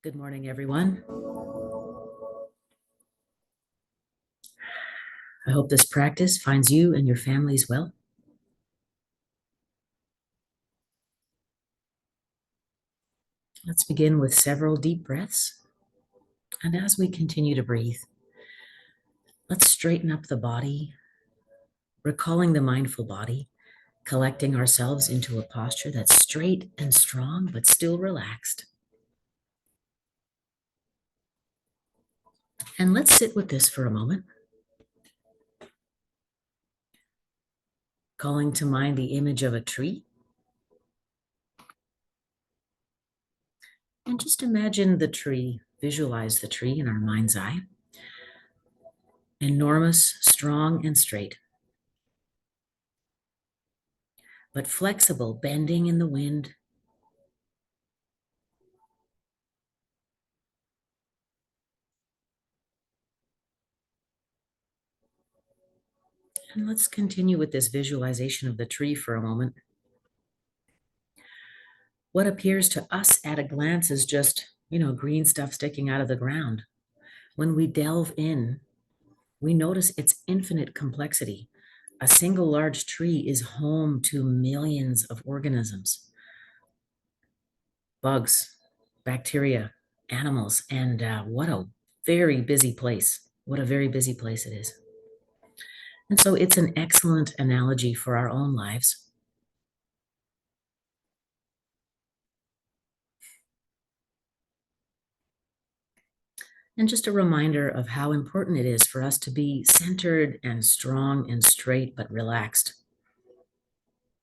Good morning, everyone. I hope this practice finds you and your families well. Let's begin with several deep breaths. And as we continue to breathe, let's straighten up the body, recalling the mindful body, collecting ourselves into a posture that's straight and strong, but still relaxed. And let's sit with this for a moment, calling to mind the image of a tree. And just imagine the tree, visualize the tree in our mind's eye. Enormous, strong, and straight, but flexible, bending in the wind. And let's continue with this visualization of the tree for a moment. What appears to us at a glance is just, green stuff sticking out of the ground. When we delve in, we notice its infinite complexity. A single large tree is home to millions of organisms, bugs, bacteria, animals, and what a very busy place. What a very busy place it is. And so it's an excellent analogy for our own lives. And just a reminder of how important it is for us to be centered and strong and straight, but relaxed.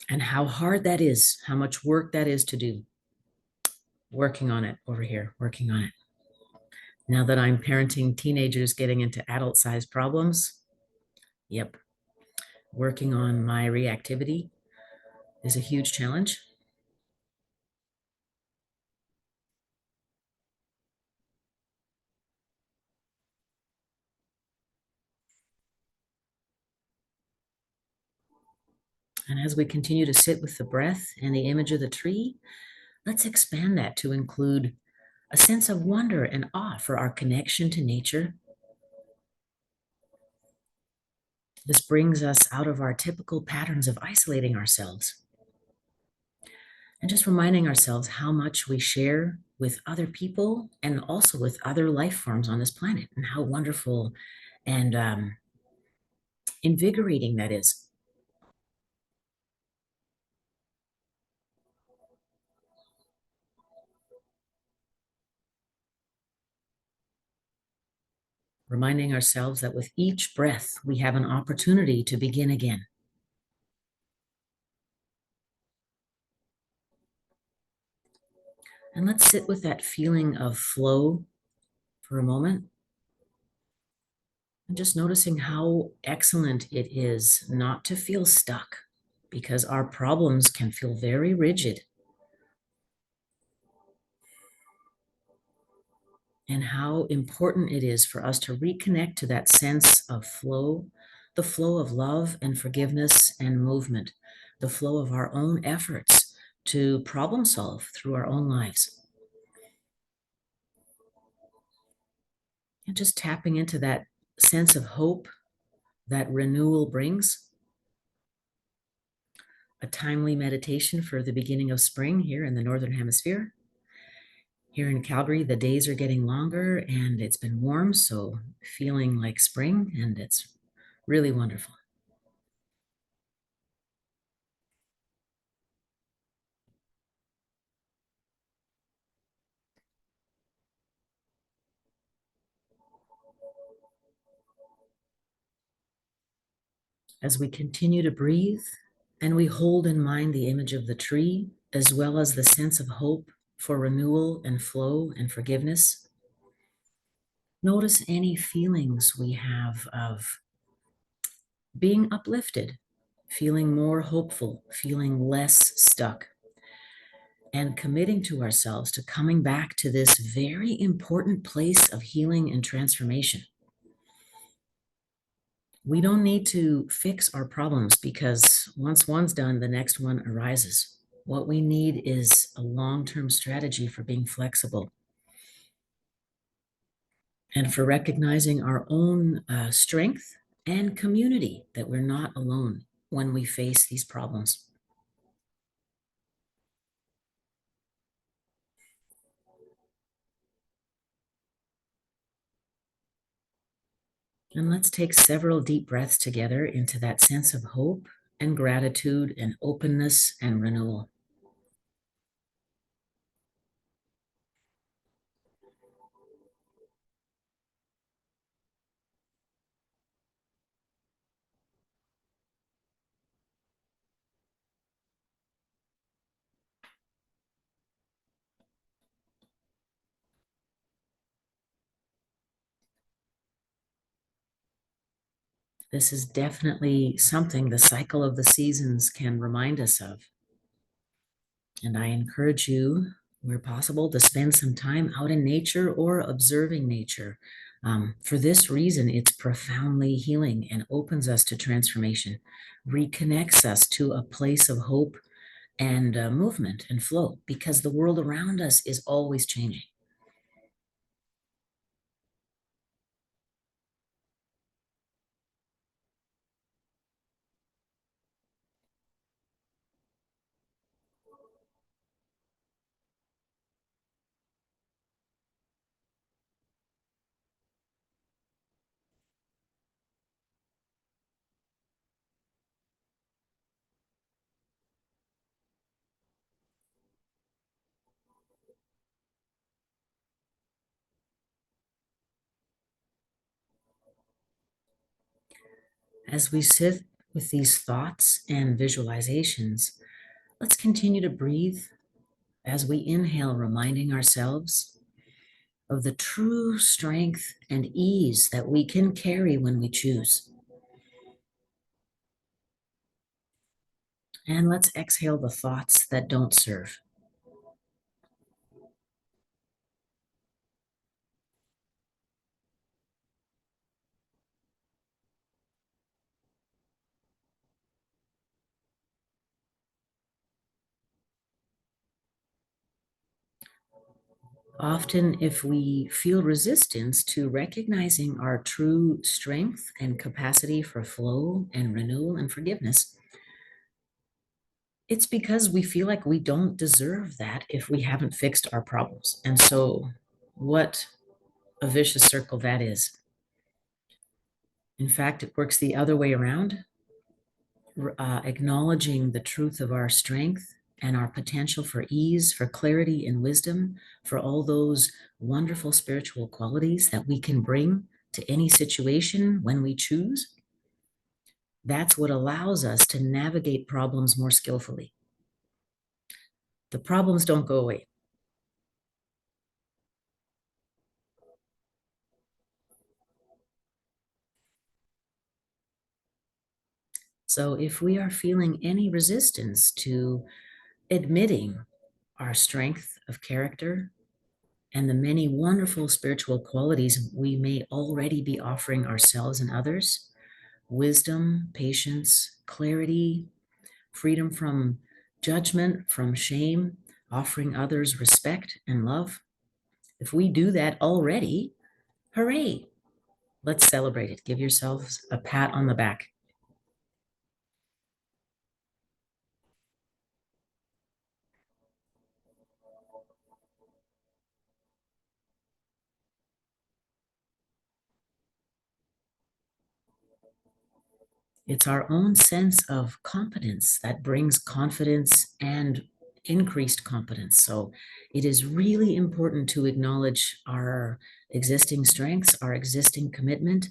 And how hard that is, how much work that is to do. Working on it over here, working on it. Now that I'm parenting teenagers getting into adult-sized problems, yep, working on my reactivity is a huge challenge. And as we continue to sit with the breath and the image of the tree, let's expand that to include a sense of wonder and awe for our connection to nature. This brings us out of our typical patterns of isolating ourselves and just reminding ourselves how much we share with other people and also with other life forms on this planet, and how wonderful and invigorating that is. Reminding ourselves that with each breath, we have an opportunity to begin again. And let's sit with that feeling of flow for a moment. And just noticing how excellent it is not to feel stuck, because our problems can feel very rigid. And how important it is for us to reconnect to that sense of flow, the flow of love and forgiveness and movement, the flow of our own efforts to problem solve through our own lives. And just tapping into that sense of hope that renewal brings. A timely meditation for the beginning of spring here in the Northern Hemisphere. Here in Calgary, the days are getting longer and it's been warm, so feeling like spring, and it's really wonderful. As we continue to breathe and we hold in mind the image of the tree, as well as the sense of hope for renewal and flow and forgiveness, notice any feelings we have of being uplifted, feeling more hopeful, feeling less stuck, and committing to ourselves to coming back to this very important place of healing and transformation. We don't need to fix our problems, because once one's done, the next one arises. What we need is a long-term strategy for being flexible, and for recognizing our own strength and community, that we're not alone when we face these problems. And let's take several deep breaths together into that sense of hope and gratitude and openness and renewal. This is definitely something the cycle of the seasons can remind us of. And I encourage you, where possible, to spend some time out in nature or observing nature. For this reason, it's profoundly healing and opens us to transformation, reconnects us to a place of hope and movement and flow, because the world around us is always changing. As we sit with these thoughts and visualizations, let's continue to breathe as we inhale, reminding ourselves of the true strength and ease that we can carry when we choose. And let's exhale the thoughts that don't serve. Often, if we feel resistance to recognizing our true strength and capacity for flow and renewal and forgiveness, it's because we feel like we don't deserve that if we haven't fixed our problems. And so, what a vicious circle that is. In fact, it works the other way around, acknowledging the truth of our strength and our potential for ease, for clarity and wisdom, for all those wonderful spiritual qualities that we can bring to any situation when we choose. That's what allows us to navigate problems more skillfully. The problems don't go away. So if we are feeling any resistance to admitting our strength of character and the many wonderful spiritual qualities we may already be offering ourselves and others, wisdom, patience, clarity, freedom from judgment, from shame, offering others respect and love. If we do that already, hooray! Let's celebrate it. Give yourselves a pat on the back. It's our own sense of competence that brings confidence and increased competence. So it is really important to acknowledge our existing strengths, our existing commitment,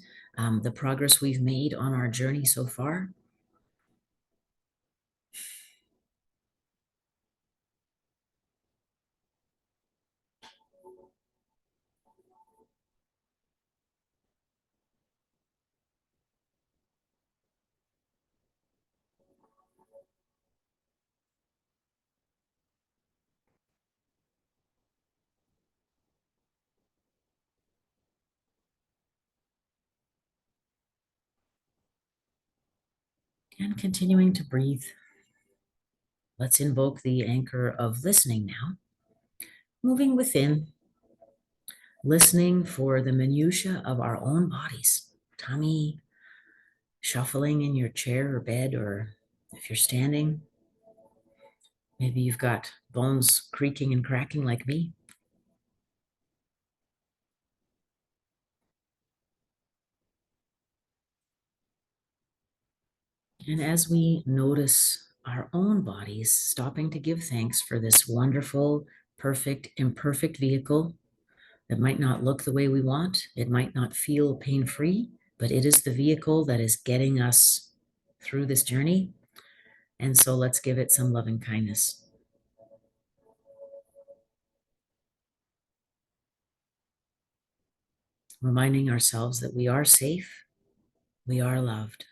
the progress we've made on our journey so far. And continuing to breathe. Let's invoke the anchor of listening now. Moving within, listening for the minutiae of our own bodies, tummy shuffling in your chair or bed, or if you're standing, maybe you've got bones creaking and cracking like me. And as we notice our own bodies, stopping to give thanks for this wonderful, perfect, imperfect vehicle that might not look the way we want, it might not feel pain-free, but it is the vehicle that is getting us through this journey. And so let's give it some loving kindness. Reminding ourselves that we are safe, we are loved,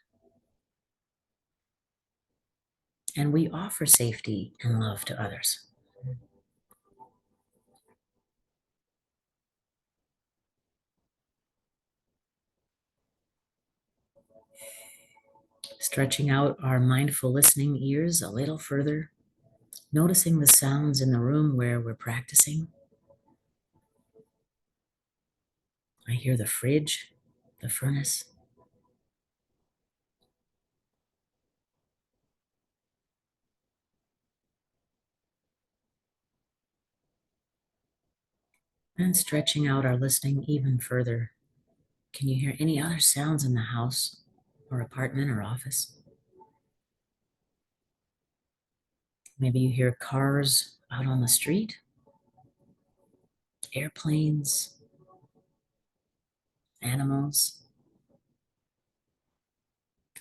and we offer safety and love to others. Stretching out our mindful listening ears a little further, noticing the sounds in the room where we're practicing. I hear the fridge, the furnace, and stretching out our listening even further. Can you hear any other sounds in the house or apartment or office? Maybe you hear cars out on the street, airplanes, animals,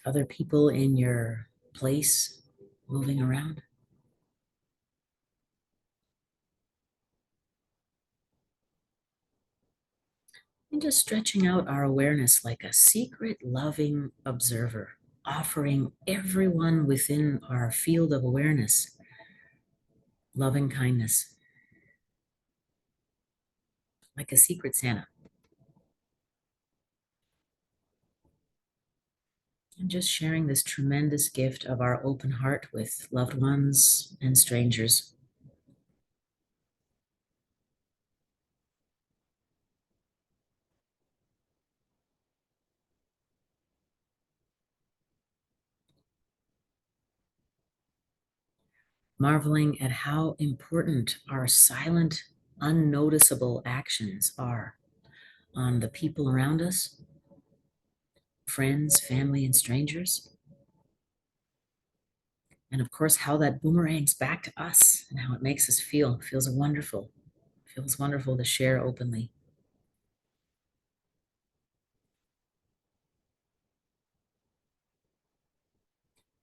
other people in your place moving around. And just stretching out our awareness like a secret, loving observer, offering everyone within our field of awareness loving kindness, like a secret Santa. And just sharing this tremendous gift of our open heart with loved ones and strangers. Marveling at how important our silent, unnoticeable actions are on the people around us, friends, family, and strangers. And of course, how that boomerangs back to us and how it makes us feel. Feels wonderful. Feels wonderful to share openly.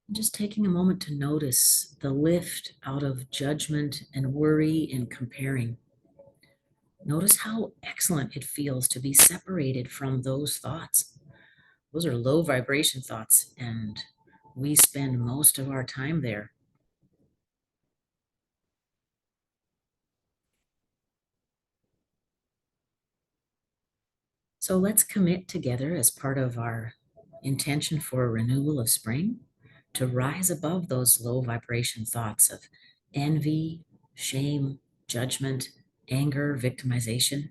And just taking a moment to notice the lift out of judgment and worry and comparing. Notice how excellent it feels to be separated from those thoughts. Those are low vibration thoughts, and we spend most of our time there. So let's commit together as part of our intention for a renewal of spring to rise above those low vibration thoughts of envy, shame, judgment, anger, victimization.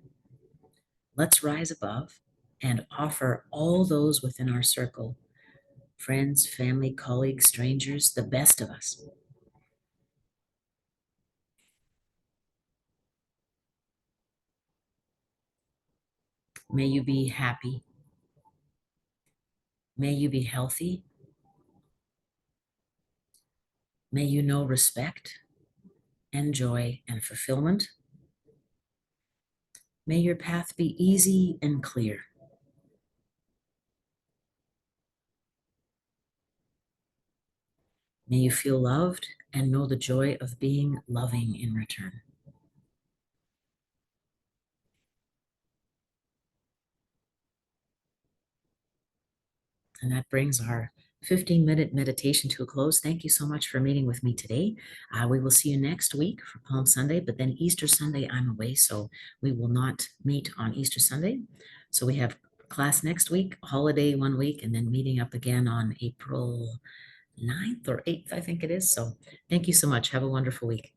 Let's rise above and offer all those within our circle, friends, family, colleagues, strangers, the best of us. May you be happy. May you be healthy. May you know respect and joy and fulfillment. May your path be easy and clear. May you feel loved and know the joy of being loving in return. And that brings our 15-minute meditation to a close. Thank you so much for meeting with me today. We will see you next week for Palm Sunday, but then Easter Sunday, I'm away, so we will not meet on Easter Sunday. So we have class next week, holiday one week, and then meeting up again on April 9th or 8th, I think it is. So thank you so much. Have a wonderful week.